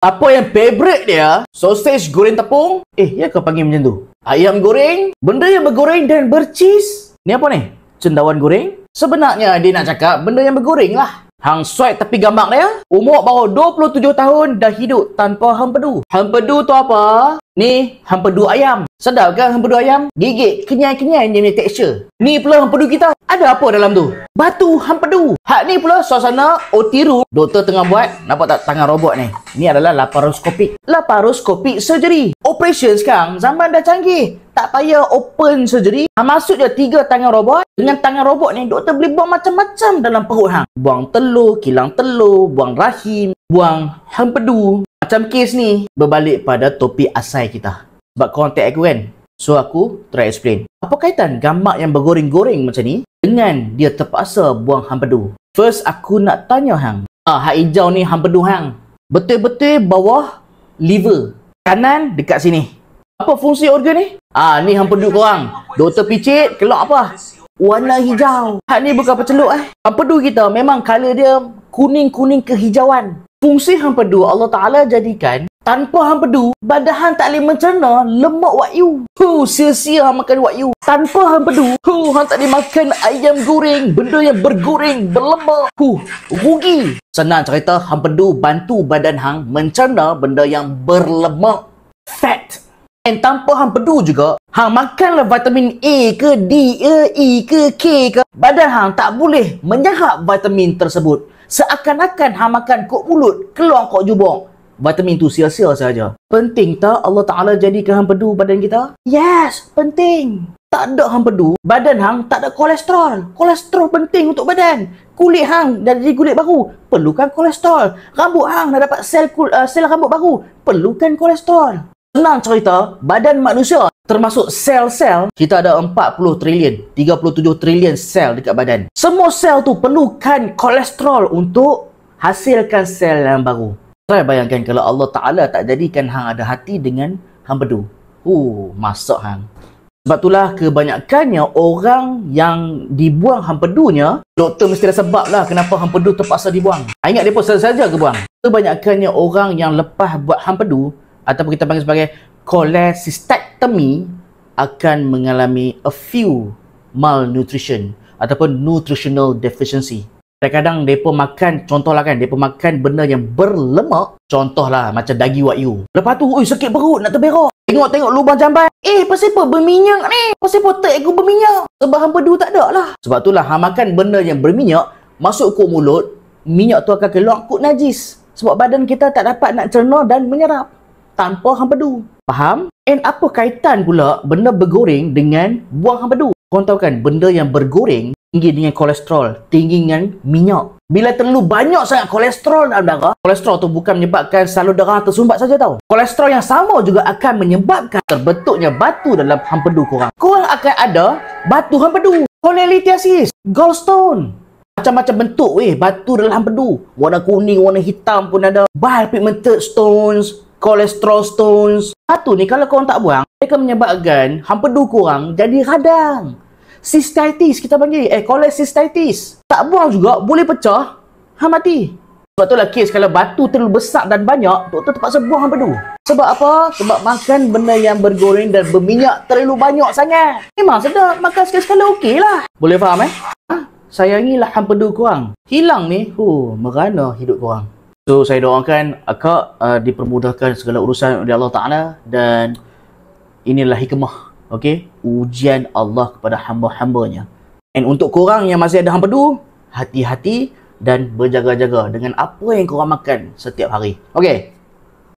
Apa yang favorite dia? Sausage goreng tepung? Ya kau panggil macam tu? Ayam goreng? Benda yang bergoreng dan bercheese? Ni apa ni? Cendawan goreng? Sebenarnya dia nak cakap benda yang bergoreng lah. Hang swipe tepi gambar dia, umur baru 27 tahun dah hidup tanpa hempedu. Hempedu tu apa? Ni hempedu ayam. Sedap kan hempedu ayam? Gigit kenyai-kenyai dia punya tekstur. Ni pula hempedu kita. Ada apa dalam tu? Batu hempedu. Hak ni pula suasana otiru. Doktor tengah buat, nampak tak tangan robot ni? Ni adalah laparoskopik. Laparoskopik surgery. Operation sekarang zaman dah canggih. Tak payah open surgery. Masuk je 3 tangan robot. Dengan tangan robot ni, doktor boleh buang macam-macam dalam perut hang. Buang telur, kilang telur, buang rahim, buang hempedu. Macam kes ni, berbalik pada topik asal kita. Sebab korang tag aku kan? So aku try explain. Apa kaitan gambar yang bergoreng-goreng macam ni dengan dia terpaksa buang hempedu? First, aku nak tanya hang. Hak hijau ni hempedu hang. Betul-betul bawah liver. Kanan dekat sini. Apa fungsi organ ni? Ni hempedu korang. Doktor picit, keluar apa? Warna hijau. Hak ni bukan peceluk Hempedu kita memang color dia kuning-kuning kehijauan. Fungsi hempedu Allah Ta'ala jadikan tanpa hempedu, badan hang tak boleh mencerna lemak wahyu. Sia-sia hang makan wahyu. Tanpa hempedu, hang tak boleh makan ayam goreng, benda yang bergoreng, berlemak. Rugi. Senang cerita, hempedu bantu badan hang mencerna benda yang berlemak, fat. Dan tanpa hempedu juga, hang makanlah vitamin A ke, D ke, E ke, K ke, badan hang tak boleh menyerap vitamin tersebut. Seakan-akan hang makan kok mulut, keluar kok jubung. Vitamin tu sia-sia saja. Penting tak Allah Ta'ala jadikan hempedu badan kita? Yes, penting. Tak ada hempedu, badan hang tak ada kolesterol. Kolesterol penting untuk badan. Kulit hang dah jadi kulit baru, perlukan kolesterol. Rambut hang dah dapat sel rambut baru, perlukan kolesterol. Senang cerita, badan manusia termasuk sel-sel, kita ada 40 trilion, 37 trilion sel dekat badan. Semua sel tu perlukan kolesterol untuk hasilkan sel yang baru. Try bayangkan kalau Allah Ta'ala tak jadikan hang ada hati dengan hempedu. Masak hang. Sebab itulah kebanyakannya orang yang dibuang hempedunya, doktor mesti ada sebab lah kenapa hempedu terpaksa dibuang. Ingat dia pun saja ke buang. Kebanyakannya orang yang lepas buat hempedu, ataupun kita panggil sebagai cholecystectomy, akan mengalami a few malnutrition ataupun nutritional deficiency. Kadang-kadang mereka makan, contohlah kan, mereka makan benda yang berlemak, contohlah macam daging wagyu. Lepas tu, sakit perut, nak terberak. Tengok-tengok lubang jamban. Pasal apa berminyak ni? Pasal apa otak aku berminyak? Sebab hempedu tak ada lah. Sebab itulah, hang makan benda yang berminyak, masuk ke mulut, minyak tu akan keluar kut najis. Sebab badan kita tak dapat nak cerna dan menyerap tanpa hempedu. Faham? And apa kaitan pula benda bergoreng dengan buang hempedu? Korang tahu kan, benda yang bergoreng tinggi dengan kolesterol, tinggi dengan minyak. Bila terlalu banyak sangat kolesterol dalam darah, kolesterol tu bukan menyebabkan salur darah tersumbat saja tau. Kolesterol yang sama juga akan menyebabkan terbentuknya batu dalam hempedu korang. Korang akan ada batu hempedu, cholelithiasis, gallstone. Macam-macam bentuk batu dalam hempedu. Warna kuning, warna hitam pun ada. Bile pigmented stones, cholesterol stones. Batu ni kalau korang tak buang, dia akan menyebabkan hempedu korang jadi radang. Cystitis kita panggil, cholecystitis. Tak buang juga boleh pecah, hang mati. Sebab itulah kes kalau batu terlalu besar dan banyak, doktor terpaksa buang hempedu. Sebab apa? Sebab makan benda yang bergoreng dan berminyak terlalu banyak sangat. Memang sedap, makan sekali-sekala okey lah. Boleh faham Sayangilah hempedu korang. Hilang ni, merana hidup korang. So saya doakan akak dipermudahkan segala urusan oleh Allah Ta'ala, dan inilah hikmah, ujian Allah kepada hamba-hambanya. And untuk korang yang masih ada hempedu, hati-hati dan berjaga-jaga dengan apa yang korang makan setiap hari.